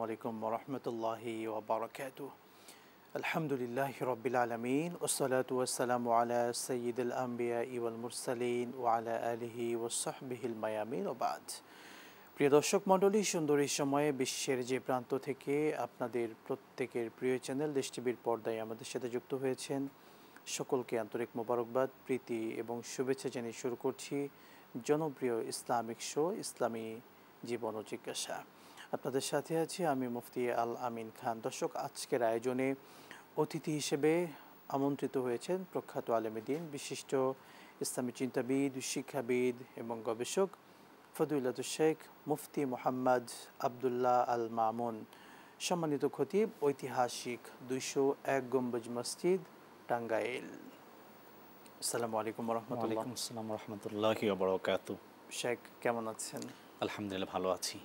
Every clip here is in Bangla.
আলাইকুম ওয়া রাহমাতুল্লাহি ওয়া বারাকাতুহু। আলহামদুলিল্লাহি রাব্বিল আলামিন ওয়াসসালাতু ওয়াসসালামু আলা সাইয়্যিদিল আম্বিয়াই ওয়াল মুরসালিন ওয়া আলা আলিহি ওয়া সাহবিহিল মায়ামিন ওয়া বাদ। প্রিয় দর্শক মণ্ডলী, সুন্দর এই সময়ে বিশ্বের যে প্রান্ত থেকে আপনাদের প্রত্যেকের প্রিয় চ্যানেল দেশ টিভির পর্দায় আমাদের সাথে যুক্ত হয়েছেন, সকলকে আন্তরিক মোবারকবাদ, প্রীতি এবং শুভেচ্ছা জানিয়ে শুরু করছি জনপ্রিয় ইসলামিক শো ইসলামী জীবন ও জিজ্ঞাসা। আপনাদের সাথে আছি আমি মুফতি আল আমিন খান। দর্শক, আজকের আয়োজনে অতিথি হিসেবে আমন্ত্রিত হয়েছেন প্রখ্যাত আলেমে দ্বীন, বিশিষ্ট ইসলামী চিন্তাবিদ, শিক্ষাবিদ এবং গবেষক ফদিলাতুশ শেখ মুফতি মোহাম্মদ আবদুল্লাহ আল মামুন, সম্মানিত খতিব, ঐতিহাসিক 201 গম্বুজ মসজিদ, টাঙ্গাইল। আসসালামু আলাইকুম ওয়া রাহমাতুল্লাহ। ওয়ালাইকুম আসসালাম ওয়া রাহমাতুল্লাহি ওয়া বারাকাতুহু। শেখ, কেমন আছেন? আলহামদুলিল্লাহ, ভালো আছি।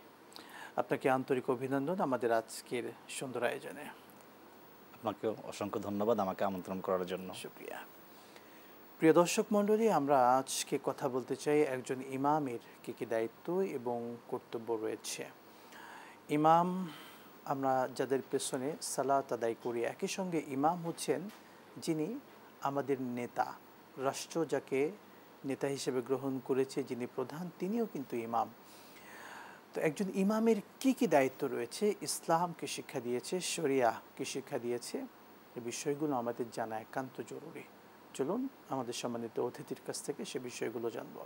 আপনাকে আন্তরিক অভিনন্দন আমাদের আজকের সুন্দর আয়োজনে। আপনাকে অসংখ্য ধন্যবাদ আমাকে আমন্ত্রণ করার জন্য। শুকরিয়া। প্রিয় দর্শক মণ্ডলী, আমরা আজকে কথা বলতে চাই একজন ইমামের কী কী দায়িত্ব এবং কর্তব্য রয়েছে। ইমাম, আমরা যাদের পেছনে সালাত আদায় করি, একই সঙ্গে ইমাম হচ্ছেন যিনি আমাদের নেতা, রাষ্ট্র যাকে নেতা হিসেবে গ্রহণ করেছে, যিনি প্রধান, তিনিও কিন্তু ইমাম। তো একজন ইমামের কি কি দায়িত্ব রয়েছে, ইসলামকে শিক্ষা দিয়েছে, শরিয়া কি শিক্ষা দিয়েছে, এই বিষয়গুলো আমাদের জানা একান্ত জরুরি। চলুন আমাদের সম্মানিত অতিথির কাছ থেকে সে বিষয়গুলো জানব।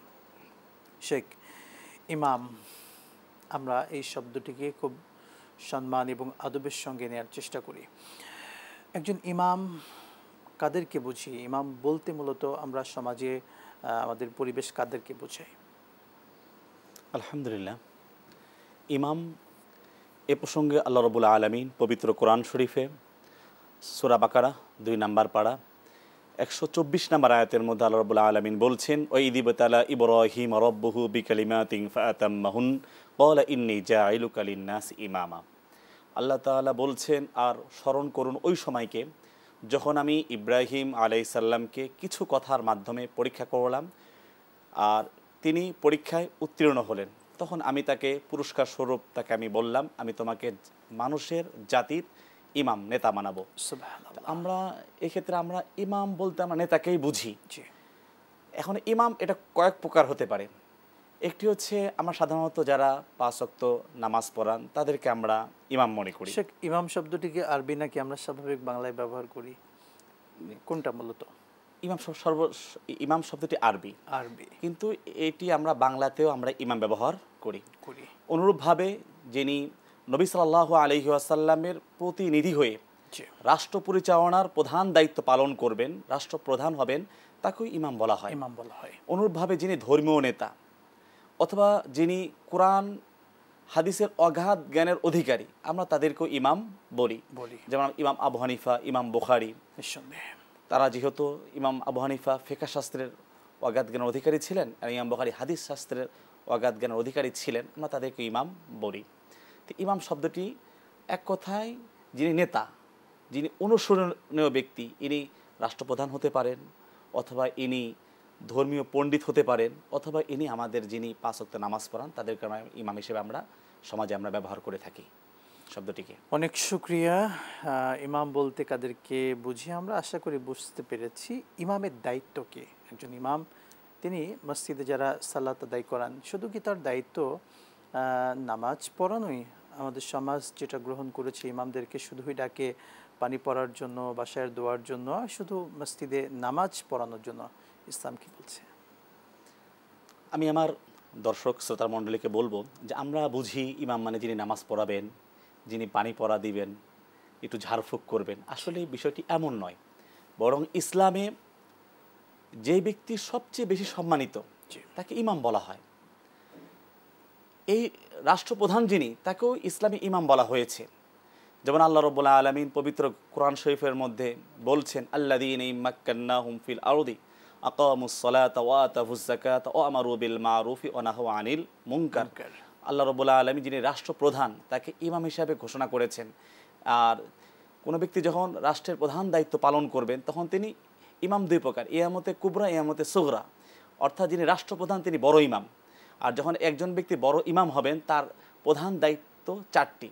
শেখ, ইমাম, আমরা এই শব্দটিকে খুব সম্মান এবং আদবের সঙ্গে নেওয়ার চেষ্টা করি। একজন ইমাম কাদেরকে বুঝি? ইমাম বলতে মূলত আমরা সমাজে আমাদের পরিবেশ কাদেরকে বোঝাই? আলহামদুলিল্লাহ, ইমাম এ প্রসঙ্গে আল্লাহ রাব্বুল আলামিন পবিত্র কোরআন শরীফে সূরা বাকারা 2 নম্বর পারা 124 নম্বর আয়াতের মধ্যে আল্লাহ রাব্বুল আলামিন বলছেন, ওয়াইদ ইবতালা ইব্রাহিম রাব্বুহু বিকালিমাতিন ফাআতাম্মাহুন ক্বালা ইন্নী জাইলুকা লিন-নাস ইমামা। আল্লাহ তাআলা বলছেন, আর স্মরণ করুন ওই সময়কে যখন আমি ইব্রাহিম আলাইহিস সালামকে কিছু কথার মাধ্যমে পরীক্ষা করলাম, আর তিনি পরীক্ষায় উত্তীর্ণ হলেন। তখন আমি তাকে পুরস্কার স্বরূপ তাকে আমি বললাম, আমি তোমাকে মানুষের জাতির ইমাম, নেতা বানাবো। আমরা এক্ষেত্রে আমরা ইমাম বলতে আমরা নেতাকেই বুঝি। এখন ইমাম এটা কয়েক প্রকার হতে পারে। একটি হচ্ছে আমরা সাধারণত যারা 5 ওয়াক্ত নামাজ পড়ান তাদেরকে আমরা ইমাম মনে করি। ইমাম শব্দটিকে আরবি নাকি আমরা স্বাভাবিক বাংলায় ব্যবহার করি, কোনটা মূলত? ইমাম শব্দটি আরবি, কিন্তু এটি আমরা বাংলাতেও আমরা ইমাম ব্যবহার করি। অনুরূপভাবে যিনি নবী সাল্লাল্লাহু আলাইহি ওয়াসাল্লামের প্রতিনিধি হয়ে রাষ্ট্র পরিচালনার প্রধান দায়িত্ব পালন করবেন, রাষ্ট্রপ্রধান হবেন, তাকেও ইমাম বলা হয়। অনুরূপভাবে যিনি ধর্মীয় নেতা অথবা যিনি কোরআন হাদিসের অগাধ জ্ঞানের অধিকারী, আমরা তাদেরকেও ইমাম বলি। যেমন ইমাম আবু হানিফা, ইমাম বুখারী, তারা যেহেতু ইমাম আবু হানিফা ফিকহ শাস্ত্রের অগাধ জ্ঞানের অধিকারী ছিলেন, আর ইমাম বুখারী হাদিস শাস্ত্রের অগাধ জ্ঞানের অধিকারী ছিলেন, আমরা তাদেরকে ইমাম বলি। তো ইমাম শব্দটি এক কথায় যিনি নেতা, যিনি অনুসরণীয় ব্যক্তি, ইনি রাষ্ট্রপ্রধান হতে পারেন, অথবা ইনি ধর্মীয় পণ্ডিত হতে পারেন, অথবা ইনি আমাদের যিনি 5 ওয়াক্ত নামাজ পড়ান তাদেরকে ইমাম হিসেবে আমরা সমাজে আমরা ব্যবহার করে থাকি শব্দটিকে। অনেক শুকরিয়া। ইমাম বলতে কাদেরকে বুঝি আমরা আশা করি বুঝতে পেরেছি। ইমামের দায়িত্ব কি? একজন ইমাম তিনি মসজিদে যারা সালাত আদায় করান, শুধু কি তার দায়িত্ব নামাজ পড়ানোই? আমাদের সমাজ যেটা গ্রহণ করেছে, ইমামদেরকে শুধুই ডাকে পানি পড়ার জন্য, বাসায় দোয়ার জন্য, শুধু মসজিদে নামাজ পড়ানোর জন্য। ইসলাম কি বলছে? আমি আমার দর্শক শ্রোতা মণ্ডলীকে বলবো যে আমরা বুঝি ইমাম মানে যিনি নামাজ পড়াবেন, যিনি পানি পড়া দিবেন, একটু ঝাড়ফুঁক করবেন। আসলে এই বিষয়টি এমন নয়, বরং ইসলামে যে ব্যক্তি সবচেয়ে বেশি সম্মানিত তাকে ইমাম বলা হয়। এই রাষ্ট্রপ্রধান যিনি, তাকেও ইসলামে ইমাম বলা হয়েছে। যেমন আল্লাহ রাব্বুল আলামিন পবিত্র কোরআন শরীফের মধ্যে বলছেন, আল্লাযীনা মাক্কান্নাহুম ফিল আরদি আকামুস সালাতা ওয়া আতাউজ যাকাতা ওয়া আমারু বিল মারুফি ওয়া নাহাউ আনিল মুনকার। আল্লাহ রাব্বুল আলামিন যিনি রাষ্ট্রপ্রধান তাকে ইমাম হিসাবে ঘোষণা করেছেন। আর কোনো ব্যক্তি যখন রাষ্ট্রের প্রধান দায়িত্ব পালন করবেন তখন তিনি ইমাম 2 প্রকার, ইমামতে কুবরা, ইমামতে সুগরা। অর্থাৎ যিনি রাষ্ট্রপ্রধান তিনি বড় ইমাম, আর যখন একজন ব্যক্তি বড় ইমাম হবেন তার প্রধান দায়িত্ব 4টি।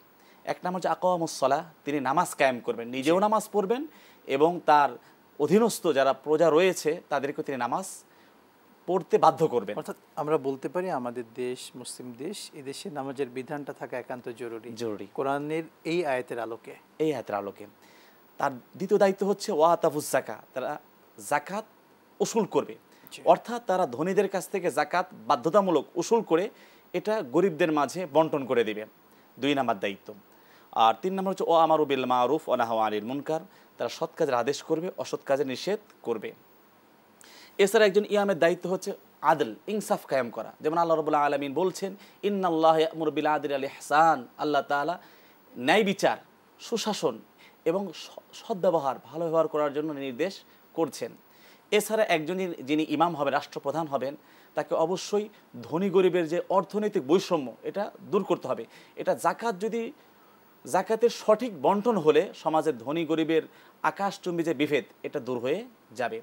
এক নাম হচ্ছে আকামুস সালাহ, তিনি নামাজ কায়েম করবেন, নিজেও নামাজ পড়বেন এবং তার অধীনস্থ যারা প্রজা রয়েছে তাদেরকে তিনি নামাজ পড়তে বাধ্য করবেন। অর্থাৎ আমরা বলতে পারি আমাদের দেশ মুসলিম দেশ, এই দেশে নামাজের বিধানটা থাকা একান্ত জরুরি কোরআনের এই আয়াতের আলোকে। এই আয়াতের আলোকে তার দ্বিতীয় দায়িত্ব হচ্ছে ওয়াতাফুজ যাকাত, তারা যাকাত উসুল করবে, অর্থাৎ তারা ধনীদের কাছ থেকে যাকাত বাধ্যতামূলক উসুল করে এটা গরিবদের মাঝে বন্টন করে দেবে, 2 নাম্বার দায়িত্ব। আর 3 নম্বর হচ্ছে ও আমারু বিল মারুফ ওয়া নাহু আনিল মুনকার, তারা সৎ কাজের আদেশ করবে, অসৎ কাজের নিষেধ করবে। এছাড়া একজন ইমামের দায়িত্ব হচ্ছে আদল, ইনসাফ কায়েম করা। যেমন আল্লাহ রাব্বুল আলামিন বলছেন ইন্নাল্লাহা ইয়া'মুরু বিল আদলি ওয়াল ইহসান, আল্লাহ তাআলা ন্যায় বিচার, সুশাসন এবং সদ্ব্যবহার, ভালো ব্যবহার করার জন্য নির্দেশ করছেন। এছাড়া একজন যিনি ইমাম হবেন, রাষ্ট্রপ্রধান হবেন, তাকে অবশ্যই ধনী গরিবের যে অর্থনৈতিক বৈষম্য এটা দূর করতে হবে। এটা জাকাতের সঠিক বন্টন হলে সমাজের ধনী গরিবের আকাশচুম্বী যে বিভেদ এটা দূর হয়ে যাবে।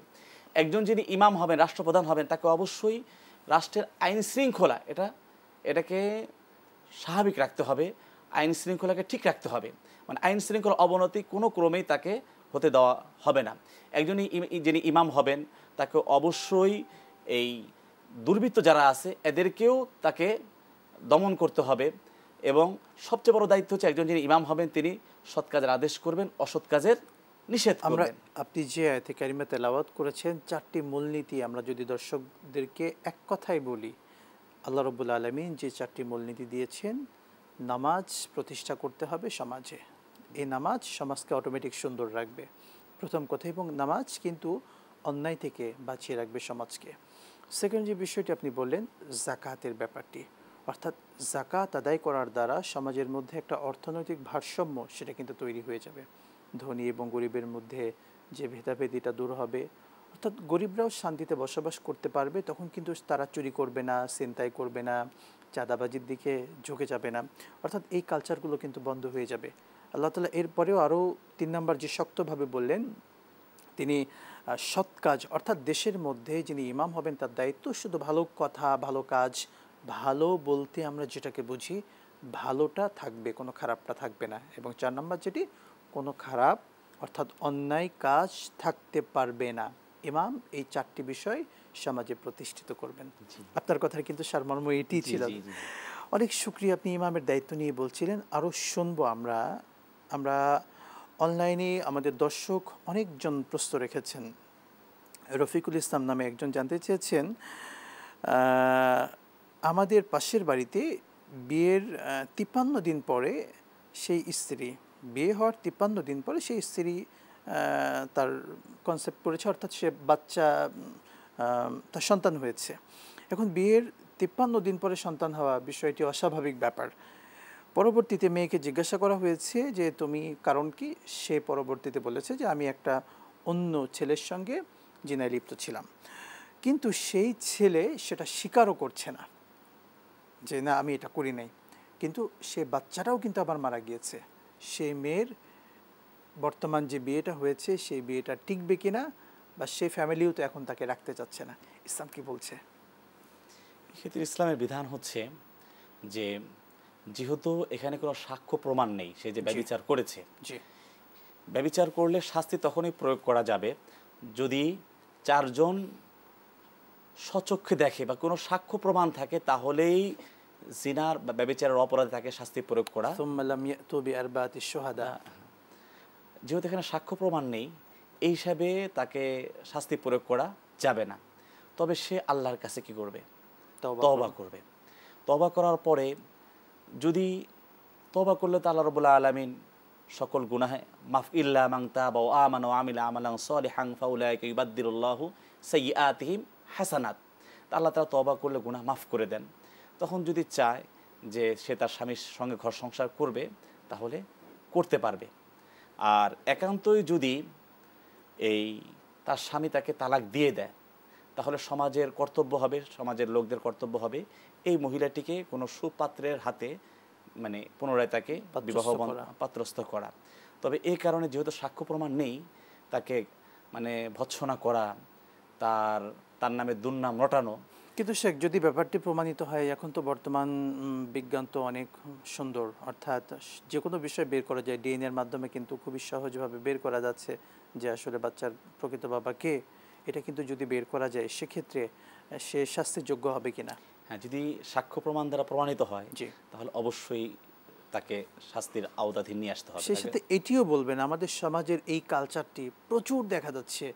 একজন যিনি ইমাম হবেন, রাষ্ট্রপ্রধান হবেন, তাকে অবশ্যই রাষ্ট্রের আইন শৃঙ্খলা এটাকে স্বাভাবিক রাখতে হবে, আইন শৃঙ্খলাকে ঠিক রাখতে হবে। মানে আইন শৃঙ্খলা অবনতি কোনো ক্রমেই তাকে হতে দেওয়া হবে না। একজন যিনি ইমাম হবেন তাকে অবশ্যই এই দুর্বৃত্ত যারা আছে এদেরকেও তাকে দমন করতে হবে। এবং সবচেয়ে বড় দায়িত্ব হচ্ছে একজন যিনি ইমাম হবেন তিনি সৎ কাজের আদেশ করবেন, অসৎ কাজের নিষেধ করবেন। আপনি যে আয়াতে কারিমা তেলাওয়াত করেছেন 4টি মূলনীতি, আমরা যদি দর্শকদেরকে এক কথায় বলি, আল্লাহ রাব্বুল আলামিন যে 4টি মূলনীতি দিয়েছেন, নামাজ প্রতিষ্ঠা করতে হবে সমাজে, এই নামাজ সমাজকে অটোমেটিক সুন্দর রাখবে, প্রথম কথা। এবং নামাজ কিন্তু অন্যায় থেকে বাঁচিয়ে রাখবে সমাজকে। সেকেন্ড যে বিষয়টি আপনি বললেন যাকাতের ব্যাপারটি, অর্থাৎ যাকাত আদায় করার দ্বারা সমাজের মধ্যে একটা অর্থনৈতিক ভারসাম্য সেটা কিন্তু তৈরি হয়ে যাবে। ধনী এবং গরিবের মধ্যে যে ভেদাভেদিটা দূর হবে, অর্থাৎ গরিবরাও শান্তিতে বসবাস করতে পারবে, তখন কিন্তু তারা চুরি করবে না, ছিনতাই করবে না, চাঁদাবাজির দিকে ঝুঁকে যাবে না, অর্থাৎ এই কালচারগুলো কিন্তু বন্ধ হয়ে যাবে। আল্লাহ তাআলা এরপরেও আরও 3 নম্বর যে শক্তভাবে বললেন, তিনি সৎ কাজ, অর্থাৎ দেশের মধ্যে যিনি ইমাম হবেন তার দায়িত্ব শুধু ভালো কথা, ভালো কাজ, ভালো বলতে আমরা যেটাকে বুঝি ভালোটা থাকবে, কোনো খারাপটা থাকবে না। এবং 4 নম্বর যেটি, কোনো খারাপ অর্থাৎ অন্যায় কাজ থাকতে পারবে না। ইমাম এই 4টি বিষয় সমাজে প্রতিষ্ঠিত করবেন। আপনার কথার কিন্তু সারমর্ম এটি ছিল। অনেক শুকরিয়া, আপনি ইমামের দায়িত্ব নিয়ে বলছিলেন, আরও শুনবো আমরা অনলাইনে আমাদের দর্শক অনেকজন প্রশ্ন রেখেছেন। রফিকুল ইসলাম নামে একজন জানতে চেয়েছেন, আমাদের পাশের বাড়িতে বিয়ের 53 দিন পরে সেই স্ত্রী, বিয়ে হওয়ার 53 দিন পরে সেই স্ত্রী তার কনসেপ্ট করেছে, অর্থাৎ সে বাচ্চা, তার সন্তান হয়েছে। এখন বিয়ের 53 দিন পরে সন্তান হওয়া বিষয়টি অস্বাভাবিক ব্যাপার। পরবর্তীতে মেয়েকে জিজ্ঞাসা করা হয়েছে যে তুমি কারণ কি, সে পরবর্তীতে বলেছে যে আমি একটা অন্য ছেলের সঙ্গে জিনায় লিপ্ত ছিলাম। কিন্তু সেই ছেলে সেটা স্বীকারও করছে না যে না আমি এটা করি নাই, কিন্তু সে বাচ্চাটাও কিন্তু আবার মারা গিয়েছে। সেই মেয়ের বর্তমান যে বিয়েটা হয়েছে সেই বিয়েটা টিকবে কিনা, বা সে ফ্যামিলিও তো এখন তাকে রাখতে চাচ্ছে না। ইসলাম কি বলছে? এক্ষেত্রে ইসলামের বিধান হচ্ছে যে যেহেতু এখানে কোনো সাক্ষ্য প্রমাণ নেই সে যে ব্যভিচার করেছে, ব্যভিচার করলে শাস্তি তখনই প্রয়োগ করা যাবে যদি 4 জন স্বচক্ষে দেখে বা কোনো সাক্ষ্য প্রমাণ থাকে, তাহলেই জিনার বা ব্যভিচারের অপরাধে তাকে শাস্তি প্রয়োগ করা। যেহেতু এখানে সাক্ষ্য প্রমাণ নেই, এই হিসাবে তাকে শাস্তি প্রয়োগ করা যাবে না। তবে সে আল্লাহর কাছে কি করবে? তওবা করবে। তওবা করার পরে যদি তওবা করলে তো আল্লাহ রাব্বুল আলামিন সকল গুনাহে মাফ ইল্লা মান তাবা ওয়া আমানা ওয়া আমিলা আমালান সালিহান ফাউলাইকা ইউবাদদিলুল্লাহু সাইয়্যাতিহিম হাসানাত। আল্লাহ তাআলা তওবা করলে গুনাহ মাফ করে দেন। তখন যদি চায় যে সে তার স্বামীর সঙ্গে ঘর সংসার করবে তাহলে করতে পারবে। আর একান্তই যদি তার স্বামী তাকে তালাক দিয়ে দেয়, তাহলে সমাজের কর্তব্য হবে, সমাজের লোকদের কর্তব্য হবে এই মহিলাটিকে কোনো সুপাত্রের হাতে মানে পুনরায় তাকে বিবাহ পাত্রস্থ করা। তবে এই কারণে যেহেতু সাক্ষ্য প্রমাণ নেই, তাকে মানে ভৎসনা করা, তার নামে দুর্নাম রটানো কিন্তু শেখ, যদি ব্যাপারটি প্রমাণিত হয়, এখন তো বর্তমান বিজ্ঞান তো অনেক সুন্দর, অর্থাৎ যে কোনো বিষয় বের করা যায় ডিএনএর মাধ্যমে, কিন্তু খুবই সহজভাবে বের করা যাচ্ছে যে আসলে বাচ্চার প্রকৃত বাবা কে। এটা কিন্তু যদি বের করা যায়, সেক্ষেত্রে সে শাস্তির যোগ্য হবে কিনা? হ্যাঁ, যদি সাক্ষ্য প্রমাণ দ্বারা প্রমাণিত হয়, জি, তাহলে অবশ্যই তাকে শাস্তির আওতাধীন নিয়ে আসতে হবে। সেই সাথে এটিও বলবেন, আমাদের সমাজের এই কালচারটি প্রচুর দেখা যাচ্ছে,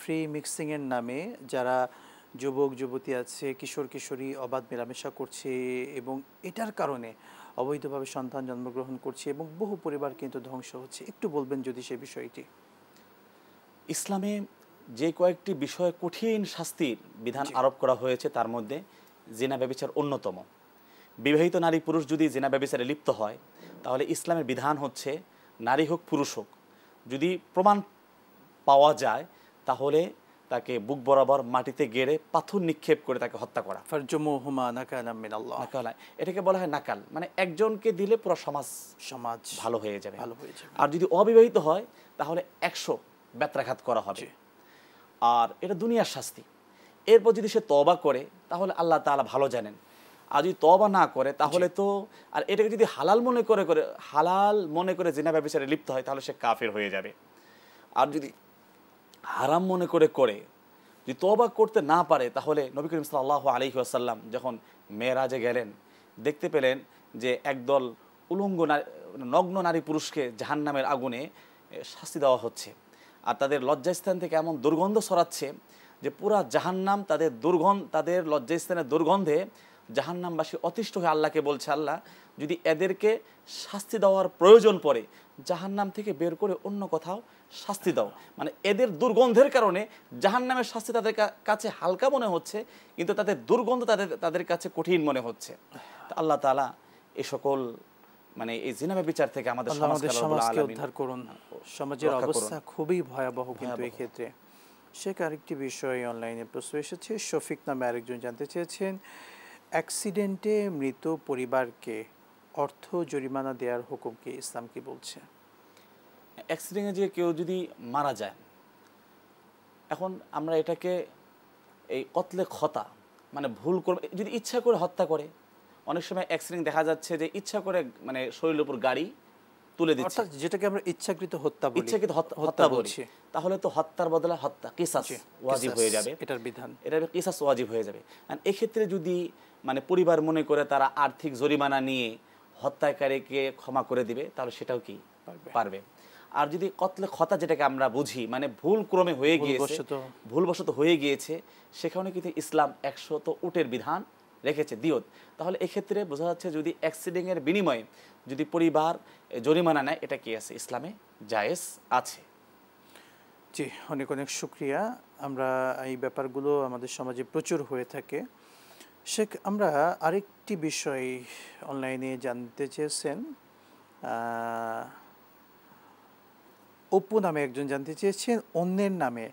ফ্রি মিক্সিংয়ের নামে যারা যুবক যুবতী আছে, কিশোর কিশোরী অবাধ মেলামেশা করছে, এবং এটার কারণে অবৈধভাবে সন্তান জন্মগ্রহণ করছে এবং বহু পরিবার কিন্তু ধ্বংস হচ্ছে। একটু বলবেন যদি সে বিষয়টি। ইসলামে যে কয়েকটি বিষয়ে কঠিন শাস্তির বিধান জি, আরোপ করা হয়েছে, তার মধ্যে জিনা ব্যভিচার অন্যতম। বিবাহিত নারী পুরুষ যদি জিনা ব্যভিচারে লিপ্ত হয়, তাহলে ইসলামের বিধান হচ্ছে নারী হোক পুরুষ হোক, যদি প্রমাণ পাওয়া যায় তাহলে তাকে বুক বরাবর মাটিতে গেড়ে পাথর নিক্ষেপ করে তাকে হত্যা করা। ফারজুমুহুমা নাকালাম মিনাল্লাহ। নাকাল, এটাকে বলা হয় নাকাল, মানে একজনকে দিলে পুরো সমাজ সমাজ ভালো হয়ে যাবে। ভালো হয়ে যাবে। আর যদি অবিবাহিত হয় তাহলে 100 বেত্রাঘাত করা হবে। জি, আর এটা দুনিয়ার শাস্তি। এরপর যদি সে তওবা করে তাহলে আল্লাহ তাআলা ভালো জানেন, আর যদি তওবা না করে তাহলে তো, আর এটাকে যদি হালাল মনে করে জিনা ব্যভিচারে লিপ্ত হয় তাহলে সে কাফের হয়ে যাবে। আর যদি হারাম মনে করে যদি তওবা করতে না পারে, তাহলে নবী করিম সাল্লাল্লাহু আলাইহি ওয়াসাল্লাম যখন মেরাজে গেলেন, দেখতে পেলেন যে একদল উলঙ্গ নগ্ন নারী পুরুষকে জাহান্নামের আগুনে শাস্তি দেওয়া হচ্ছে, আর তাদের লজ্জাস্থান থেকে এমন দুর্গন্ধ ছড়াচ্ছে যে পুরা জাহান্নাম তাদের লজ্জাস্থানের দুর্গন্ধে জাহান্নামবাসী অতিষ্ঠ হয়ে আল্লাহকে বলছে, আল্লাহ যদি এদেরকে শাস্তি দেওয়ার প্রয়োজন পড়ে জাহান্নাম থেকে বের করে অন্য কোথাও শাস্তি দাও। মানে এদের দুর্গন্ধের কারণে জাহান্নামের শাস্তি তাদের কাছে হালকা মনে হচ্ছে, কিন্তু তাদের দুর্গন্ধ তাদের কাছে কঠিন মনে হচ্ছে। আল্লাহ তাআলা এই সকল, মানে এই জিনা ব্যভিচার থেকে আমাদের সমাজকে উদ্ধার করুন। সমাজের অবস্থা খুবই ভয়াবহ কিন্তু এই ক্ষেত্রে। শেখ, আরেকটি বিষয় অনলাইনে প্রশ্ন এসেছে, শফিক নামে আরেকজন জানতে চেয়েছেন, অ্যাক্সিডেন্টে মৃত পরিবারকে অর্থ জরিমানা দেওয়ার হুকুম কি ইসলাম কি বলছে? অ্যাক্সিডেন্টে যে কেউ যদি মারা যায়, এখন আমরা এটাকে এই কতলে খতা, মানে ভুল করে যদি ইচ্ছা করে হত্যা করে, অনেক সময় অ্যাক্সিডেন্ট দেখা যাচ্ছে যে ইচ্ছা করে মানে শরীরের উপর গাড়ি তুলে দিচ্ছে, অর্থাৎ যেটাকে আমরা ইচ্ছাকৃত হত্যা বলি, ইচ্ছাকৃত হত্যা বলছি, তাহলে তো হত্যার বদলে হত্যা কিসাস ওয়াজিব হয়ে যাবে। এটার বিধান, এটা কিসাস ওয়াজিব হয়ে যাবে। আর এক্ষেত্রে যদি মানে পরিবার মনে করে তারা আর্থিক জরিমানা নিয়ে হত্যাকারীকে ক্ষমা করে দিবে, তাহলে সেটাও কি পারবে। আর যদি কতলে খতা, যেটাকে আমরা বুঝি মানে ভুলক্রমে হয়ে গিয়েছে, ভুলবশত হয়ে গিয়েছে, সেখানে কিন্তু ইসলাম 100 উটের বিধান রেখেছে, দিয়ত। তাহলে এক্ষেত্রে বোঝা যাচ্ছে যদি অ্যাক্সিডেন্টের বিনিময়ে যদি পরিবার জরিমানা নেয়, এটা কি আছে, ইসলামে জায়েজ আছে। জি, অনেক অনেক শুকরিয়া। আমরা এই ব্যাপারগুলো আমাদের সমাজে প্রচুর হয়ে থাকে। শেখ, আমরা আরেকটি বিষয় অনলাইনে জানতে চেয়েছেন, অপু নামে একজন জানতে চেয়েছেন, অন্যের নামে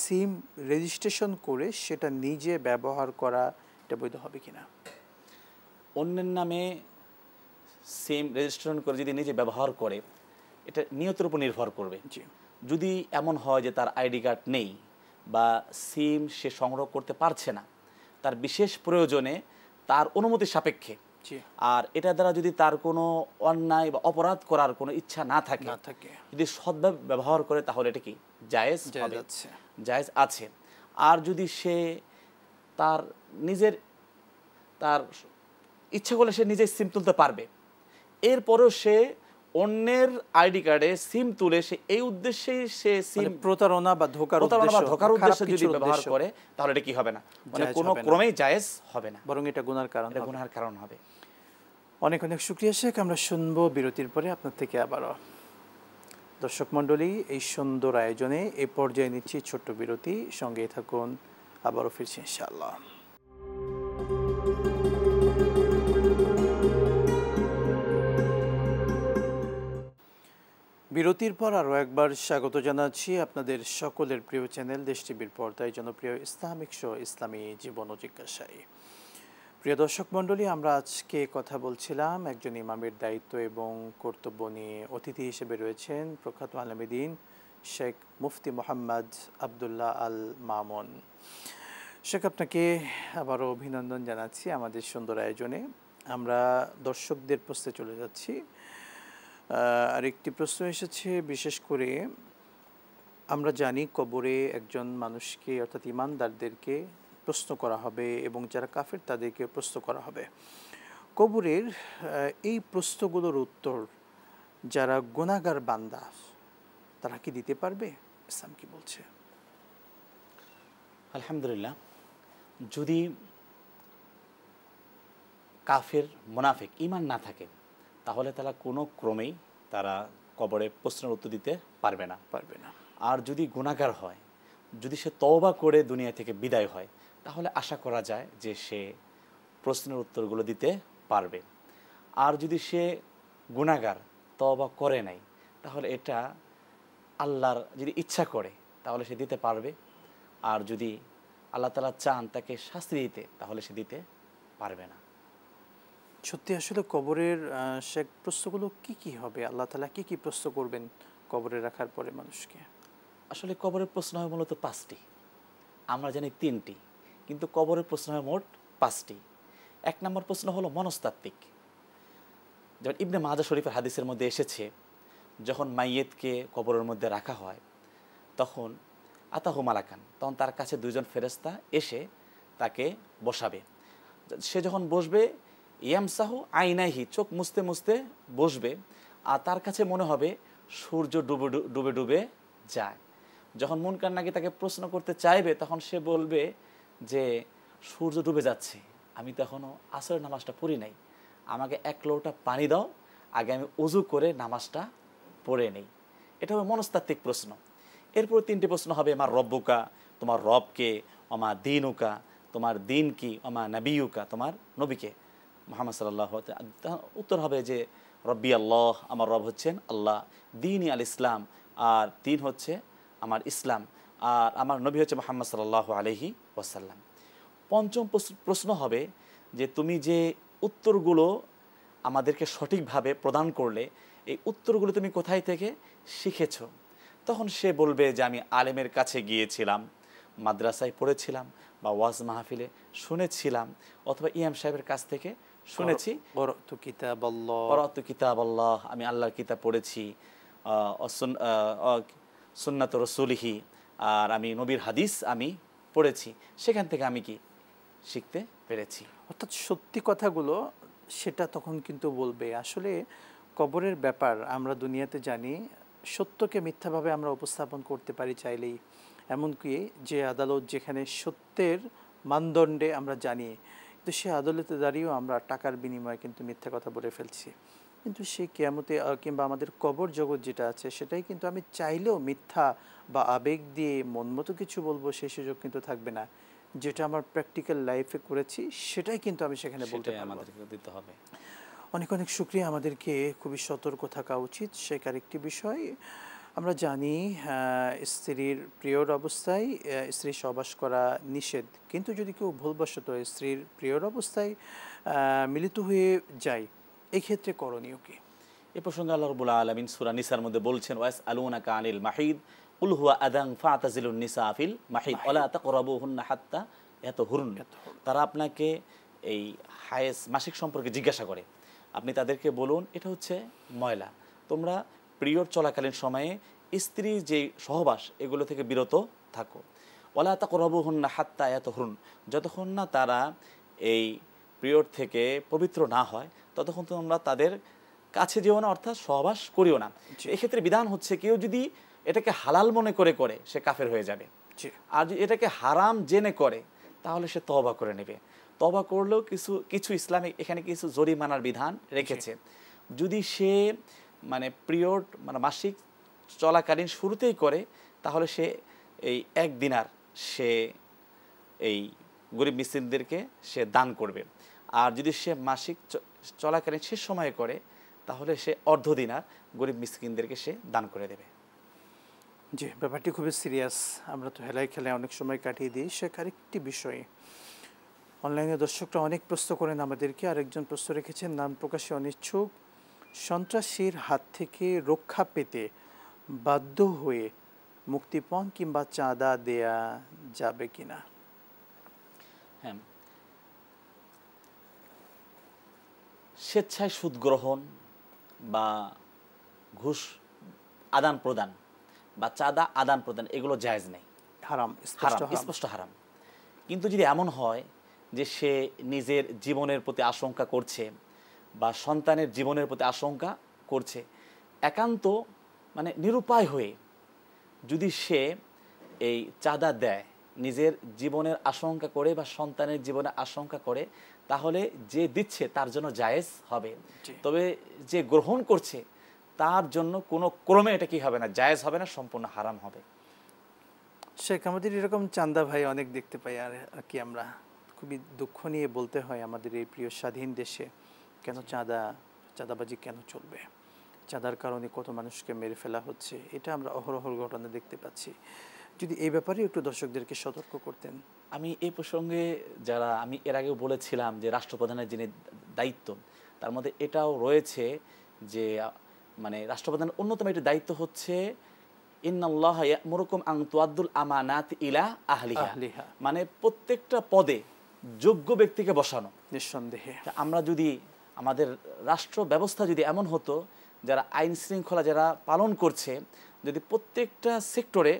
সিম রেজিস্ট্রেশন করে সেটা নিজে ব্যবহার করা, এটা বৈধ হবে কিনা? অন্যের নামে সিম রেজিস্ট্রেশন করে যদি নিজে ব্যবহার করে, এটা নিয়তের উপর নির্ভর করবে। যদি এমন হয় যে তার আইডি কার্ড নেই বা সিম সে সংগ্রহ করতে পারছে না, তার বিশেষ প্রয়োজনে তার অনুমতি সাপেক্ষে, আর এটা দ্বারা যদি তার কোনো অন্যায় বা অপরাধ করার কোনো ইচ্ছা না থাকে, যদি সদ্ভাবে ব্যবহার করে, তাহলে এটা কি জায়েজ হবে, জায়েজ আছে। আর যদি সে তার ইচ্ছা করলে সে নিজে সিম তুলতে পারবে, এরপরেও সে অন্যের আইডি কার্ডে সিম তুলে সে এই উদ্দেশ্যেই সে সিম প্রতারণা বা ধোঁকার উদ্দেশ্যে যদি ব্যবহার করে, তাহলে এটা কি হবে না, মানে কোনো ক্রমেই জায়েজ হবে না, বরং এটা গুনার কারণ হবে। অনেক অনেক শুকরিয়া শেখ। আমরা শুনবো বিরতির পরে আপনার থেকে আবারও। দর্শক মণ্ডলী, এই সুন্দর আয়োজনে এই পর্যায়ে নিচ্ছি ছোট্ট বিরতি, সঙ্গেই থাকুন, আবারও ফিরছি ইনশাআল্লাহ। বিরতির পর আরও একবার স্বাগত জানাচ্ছি আপনাদের সকলের প্রিয় চ্যানেল দেশ টিভির পর্দায় জনপ্রিয় ইসলামিক শো ইসলামী জীবন ও জিজ্ঞাসায়। প্রিয় দর্শক মণ্ডলী, আমরা আজকে কথা বলছিলাম একজন ইমামের দায়িত্ব এবং কর্তব্য নিয়ে। অতিথি হিসেবে রয়েছেন প্রখ্যাত আলেমে দ্বীন শেখ মুফতি মোহাম্মদ আবদুল্লাহ আল মামুন। শেখ, আপনাকে আবারও অভিনন্দন জানাচ্ছি আমাদের সুন্দর আয়োজনে। আমরা দর্শকদের প্রশ্নে চলে যাচ্ছি। আরেকটি প্রশ্ন এসেছে, বিশেষ করে আমরা জানি কবরে একজন মানুষকে অর্থাৎ ঈমানদারদেরকে প্রশ্ন করা হবে এবং যারা কাফের তাদেরকে প্রশ্ন করা হবে। কবরের এই প্রশ্নগুলোর উত্তর যারা গুনাহগার বান্দা তারা কি দিতে পারবে? ইসলাম কি বলছে? আলহামদুলিল্লাহ, যদি কাফের মুনাফিক ঈমান না থাকে তাহলে তারা কোনো ক্রমেই তারা কবরে প্রশ্নের উত্তর দিতে পারবে না। আর যদি গুনাহগার হয়, যদি সে তওবা করে দুনিয়া থেকে বিদায় হয়, তাহলে আশা করা যায় যে সে প্রশ্নের উত্তরগুলো দিতে পারবে। আর যদি সে গুনাহগার তওবা করে নাই, তাহলে এটা আল্লাহর যদি ইচ্ছা করে তাহলে সে দিতে পারবে। আর যদি আল্লাহ তাআলা চান তাকে শাস্তি দিতে, তাহলে সে দিতে পারবে না। সত্যি আসলে কবরের শেখ প্রশ্নগুলো কি হবে? আল্লাহ তাআলা কি প্রশ্ন করবেন কবরে রাখার পরে মানুষকে? আসলে কবরের প্রশ্ন হয় মূলত 5টি, আমরা জানি 3টি, কিন্তু কবরের প্রশ্ন হয় মোট 5টি। 1 নম্বর প্রশ্ন হলো মনস্তাত্ত্বিক। যেমন ইবনে মাজাহ শরীফের হাদিসের মধ্যে এসেছে, যখন মাইয়েতকে কবরের মধ্যে রাখা হয় তখন আতাহু মালাকান, তখন তার কাছে 2জন ফেরেশতা এসে তাকে বসাবে। সে যখন বসবে, ইয়ামসাহু আইনাইহি, চোখ মুছতে মুছতে বসবে, আর তার কাছে মনে হবে সূর্য ডুবে ডুবে যায়। যখন মুনকার নাকির তাকে প্রশ্ন করতে চাইবে, তখন সে বলবে যে সূর্য ডুবে যাচ্ছে, আমি তো এখনও আসরের নামাজটা পড়ি নাই, আমাকে 1 লোটা পানি দাও, আগে আমি ওযু করে নামাজটা পড়ে নেই। এটা হবে মনস্তাত্ত্বিক প্রশ্ন। এরপর 3টি প্রশ্ন হবে, আমার রব্বুকা, তোমার রবকে, অমা দিনুকা, তোমার দিন কি, অমা নবিয়ুকা, তোমার নবীকে মুহাম্মদ সাল্লাল্লাহু আলাইহি ওয়াসাল্লাম। উত্তর হবে যে রব্বি আল্লাহ, আমার রব হচ্ছেন আল্লাহ, দিনই আল ইসলাম, আর দিন হচ্ছে আমার ইসলাম, আর আমার নবী হচ্ছে মুহাম্মদ সাল্লাল্লাহু আলাইহি ওয়াসাল্লাম। 5ম প্রশ্ন হবে যে তুমি যে উত্তরগুলো আমাদেরকে সঠিকভাবে প্রদান করলে, এই উত্তরগুলো তুমি কোথায় থেকে শিখেছ? তখন সে বলবে যে আমি আলেমের কাছে গিয়েছিলাম, মাদ্রাসায় পড়েছিলাম, বা ওয়াজ মাহফিলে শুনেছিলাম, অথবা ইমাম সাহেবের কাছ থেকে শুনেছি। করাতু কিতাবাল্লাহ, আমি আল্লাহর কিতাব পড়েছি, সুন্নাত রাসূলিহি, আর আমি নবীর হাদিস আমি পড়েছি, সেখান থেকে আমি কি শিখতে পেরেছি। অর্থাৎ সত্যি কথাগুলো সেটা তখন কিন্তু বলবে। আসলে কবরের ব্যাপার আমরা দুনিয়াতে জানি, সত্যকে মিথ্যাভাবে আমরা উপস্থাপন করতে পারি চাইলেই, এমনকি যে আদালত যেখানে সত্যের মানদণ্ডে আমরা জানি, কিন্তু সে আদালতে দাঁড়িয়েও আমরা টাকার বিনিময়ে কিন্তু মিথ্যা কথা বলে ফেলছি। কিন্তু সেই কিয়ামতে কিংবা আমাদের কবর জগৎ যেটা আছে, সেটাই কিন্তু আমি চাইলেও মিথ্যা বা আবেগ দিয়ে মন মতো কিছু বলবো সেই সুযোগ কিন্তু থাকবে না। যেটা আমার প্র্যাকটিক্যাল লাইফে করেছি সেটাই কিন্তু আমি সেখানে বলতে পারবো। আমাদেরকে দিতে হবে। অনেক অনেক শুকরিয়া। আমাদেরকে খুবই সতর্ক থাকা উচিত। সেকার একটি বিষয় আমরা জানি, স্ত্রীর পিরিয়ড অবস্থায় স্ত্রী সহবাস করা নিষেধ, কিন্তু যদি কেউ ভুলবশত স্ত্রীর পিরিয়ড অবস্থায় মিলিত হয়ে যায়, এই ক্ষেত্রে করণীয় কি? এ প্রসঙ্গে আল্লাহ রাব্বুল আলামিন সূরা নিসার মধ্যে বলছেন, ওয়াসআলুনাকা আনিল মাহিদ কুল হুয়া আযান ফাতাজিলুন নিসা ফিল মাহিদ ওয়ালা তাকরাবুহুন্না হাত্তা ইয়াতহুরুন। তারা আপনাকে এই হায়েজ মাসিক সম্পর্কে জিজ্ঞাসা করে, আপনি তাদেরকে বলুন এটা হচ্ছে ময়লা, তোমরা পিরিয়ড চলাকালীন সময়ে স্ত্রী যে সহবাস এগুলো থেকে বিরত থাকো। ওয়ালা তাকরাবুহুন্না হাত্তা ইয়াতহুরুন, যতক্ষণ না তারা এই পিরিয়ড থেকে পবিত্র না হয় ততক্ষণ তোমরা তাদের কাছে যেও না, অর্থাৎ সহবাস করিও না। এক্ষেত্রে বিধান হচ্ছে কেউ যদি এটাকে হালাল মনে করে সে কাফের হয়ে যাবে, আর যদি এটাকে হারাম জেনে করে তাহলে সে তওবা করে নেবে। তওবা করলেও কিছু ইসলামে এখানে কিছু জরিমানার বিধান রেখেছে। যদি সে মানে পিরিয়ড মানে মাসিক চলাকালীন শুরুতেই করে, তাহলে সে এই 1 দিনার সে এই গরিব মিসকিনদেরকে সে দান করবে। আর যদি সে মাসিক চলাকালীন শেষ সময়ে করে, তাহলে সে অর্ধ দিনার গরিব মিসকিনদেরকে সে দান করে দেবে। জি, ব্যাপারটি খুবই সিরিয়াস। আমরা তো হেলায় খেলায় অনেক সময় কাটিয়ে দিই। সে আরেকটি বিষয়ে অনলাইনে দর্শকরা অনেক প্রশ্ন করেন আমাদেরকে। আরেকজন প্রশ্ন রেখেছেন, নাম প্রকাশে অনিচ্ছুক, সন্ত্রাসীর হাত থেকে রক্ষা পেতে বাধ্য হয়ে মুক্তিপণ কিংবা চাঁদা দেয়া যাবে কিনা? হ্যাঁ, স্বেচ্ছায় সুদ গ্রহণ বা ঘুষ আদান প্রদান বা চাঁদা আদান প্রদান এগুলো জায়েজ নেই, হারাম, স্পষ্ট হারাম। কিন্তু যদি এমন হয় যে সে নিজের জীবনের প্রতি আশঙ্কা করছে বা সন্তানের জীবনের প্রতি আশঙ্কা করছে, একান্ত মানে নিরুপায় হয়ে যদি সে এই চাঁদা দেয় নিজের জীবনের আশঙ্কা করে বা সন্তানের জীবনের আশঙ্কা করে, তাহলে যে দিচ্ছে তার জন্য জায়েজ হবে। তবে যে গ্রহণ করছে তার জন্য কোনো ক্রমে এটা কি হবে না, জায়েজ হবে না, সম্পূর্ণ হারাম হবে। শেখ, আমাদের এরকম চান্দা ভাই অনেক দেখতে পাই, আর কি আমরা খুবই দুঃখ নিয়ে বলতে হয় আমাদের এই প্রিয় স্বাধীন দেশে কেন চাঁদাবাজি কেন চলবে, চাঁদার কারণে কত মানুষকে মেরে ফেলা হচ্ছে, এটা আমরা অহরহ ঘটনা দেখতে পাচ্ছি। যদি এই ব্যাপারে একটু দর্শকদেরকে সতর্ক করতেন। আমি এই প্রসঙ্গে যারা আমি এর আগেও বলেছিলাম যে রাষ্ট্রপ্রধানের যিনি দায়িত্ব, তার মধ্যে এটাও রয়েছে যে মানে রাষ্ট্রপ্রধানের অন্যতম একটি দায়িত্ব হচ্ছে ইন্নাল্লাহ ইয়া'মুরুকুম আন তুআদ্দুল আমানাত ইলা আহলিহা, মানে প্রত্যেকটা পদে যোগ্য ব্যক্তিকে বসানো। নিঃসন্দেহে আমরা যদি আমাদের রাষ্ট্র ব্যবস্থা যদি এমন হতো, যারা আইন শৃঙ্খলা যারা পালন করছে, যদি প্রত্যেকটা সেক্টরে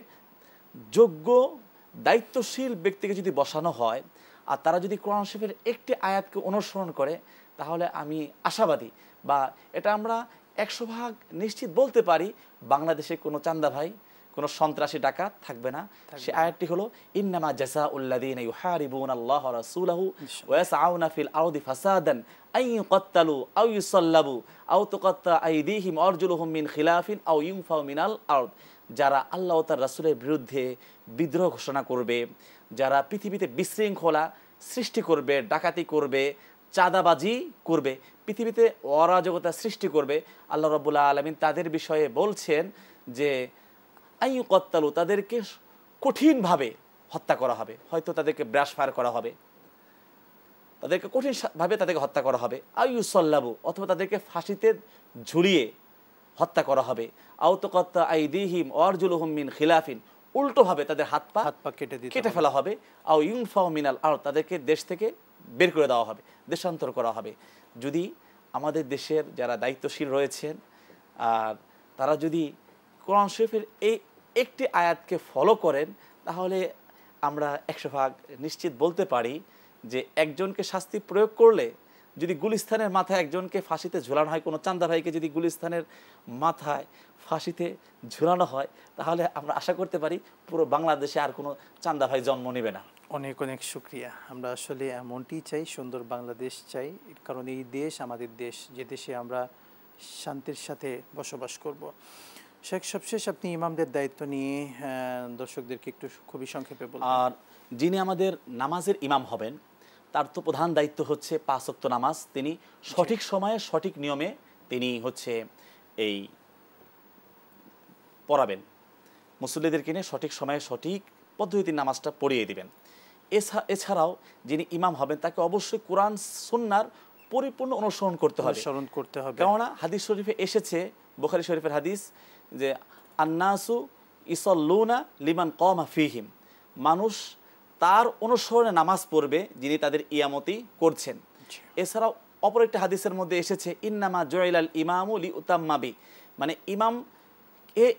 যোগ্য দায়িত্বশীল ব্যক্তিকে যদি বসানো হয় আর তারা যদি কোরআন শরীফের একটি আয়াতকে অনুসরণ করে, তাহলে আমি আশাবাদী বা এটা আমরা 100% নিশ্চিত বলতে পারি, বাংলাদেশে কোনো চান্দা ভাই, কোনো সন্ত্রাসী ডাকাত থাকবে না। সে আয়াতটি হলো ইন্নামা জাযাউল্লাযীনা ইউহারিবুনাল্লাহা ওয়া রাসূলাহু ওয়া ইয়াসআউনা ফিল আরদি ফাসাদান আন ইউকাত্তালু আও ইউসাল্লাবু আও তুকাত্তা আইদিহিম ওয়া আরজুলুহুম মিন খিলাফিন আও ইউনফাউ মিনাল আরদ। যারা আল্লাহ ও তার রাসূলের বিরুদ্ধে বিদ্রোহ ঘোষণা করবে, যারা পৃথিবীতে বিশৃঙ্খলা সৃষ্টি করবে, ডাকাতি করবে, চাঁদাবাজি করবে, পৃথিবীতে অরাজকতা সৃষ্টি করবে, আল্লাহ রাব্বুল আলামিন তাদের বিষয়ে বলছেন যে আইয়ুকাত্তালু, তাদেরকে কঠিনভাবে হত্যা করা হবে, হয়তো তাদেরকে ব্রাশ ফায়ার করা হবে, তাদেরকে কঠিনভাবে তাদেরকে হত্যা করা হবে, আইয়ুসাল্লাবু, অথবা তাদেরকে ফাঁসিতে ঝুলিয়ে হত্যা করা হবে, আও তুকাত্তা আইদিহিম ওয়া আরজুলুহুম মিন খিলাফিন, উল্টোভাবে তাদের হাত পা কেটে ফেলা হবে, আও ইউনফাউ মিনাল আরদ, তাদেরকে দেশ থেকে বের করে দেওয়া হবে, দেশান্তর করা হবে। যদি আমাদের দেশের যারা দায়িত্বশীল রয়েছেন আর তারা যদি কোরআন শরীফের এই একটি আয়াতকে ফলো করেন, তাহলে আমরা 100% নিশ্চিত বলতে পারি যে একজনকে শাস্তি প্রয়োগ করলে, যদি গুলিস্তানের মাথায় একজনকে ফাঁসিতে ঝুলানো হয়, কোনো চান্দা ভাইকে যদি গুলিস্তানের মাথায় ফাঁসিতে ঝুলানো হয়, তাহলে আমরা আশা করতে পারি পুরো বাংলাদেশে আর কোনো চান্দা ভাই জন্ম নেবে না। অনেক অনেক শুকরিয়া। আমরা আসলে এমনটি চাই, সুন্দর বাংলাদেশ চাই, কারণ এই দেশ আমাদের দেশ, যে দেশে আমরা শান্তির সাথে বসবাস করব। শেখ, সবশেষ আপনি ইমামদের দায়িত্ব নিয়ে দর্শকদেরকে একটু খুবই সংক্ষেপে বলুন। আর যিনি আমাদের নামাজের ইমাম হবেন, তার তো প্রধান দায়িত্ব হচ্ছে 5 ওয়াক্ত নামাজ তিনি সঠিক সময়ে সঠিক নিয়মে তিনি হচ্ছে এই পড়াবেন, মুসল্লিদেরকে নিয়ে সঠিক সময়ে সঠিক পদ্ধতিতে নামাজটা পড়িয়ে দিবেন। এছাড়াও যিনি ইমাম হবেন তাকে অবশ্যই কোরআন সুন্নাহর পরিপূর্ণ অনুসরণ করতে হবে। কেননা হাদিস শরীফে এসেছে, বুখারী শরীফের হাদিস, যে আন্নাসু ইসাল্লুনা লিমান কামা ফিহিম, মানুষ তার অনুসরণে নামাজ পড়বে যিনি তাদের ইমামতি করছেন। এছাড়াও অপর একটা হাদিসের মধ্যে এসেছে ইন্নামা জুইলাল ইমামু লিউতাম্মা বি, মানে ইমাম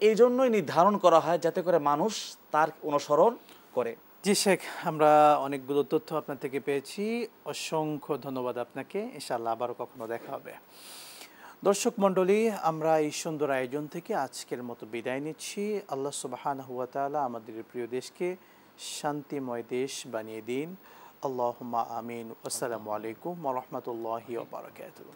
এই জন্যই নির্ধারণ করা হয় যাতে করে মানুষ তার অনুসরণ করে। জি শেখ, আমরা অনেকগুলো তথ্য আপনার থেকে পেয়েছি, অসংখ্য ধন্যবাদ আপনাকে। ইনশাআল্লাহ আবারও কখনো দেখা হবে। দর্শক মণ্ডলী, আমরা এই সুন্দর আয়োজন থেকে আজকের মতো বিদায় নিচ্ছি। আল্লাহ সুবহানাহু ওয়া তাআলা আমাদের প্রিয় দেশকে শান্তিময় দেশ বানিয়ে দিন। আল্লাহুম্মা আমিন। আসসালামু আলাইকুম ওয়া রাহমাতুল্লাহি ওয়া বারাকাতুহু।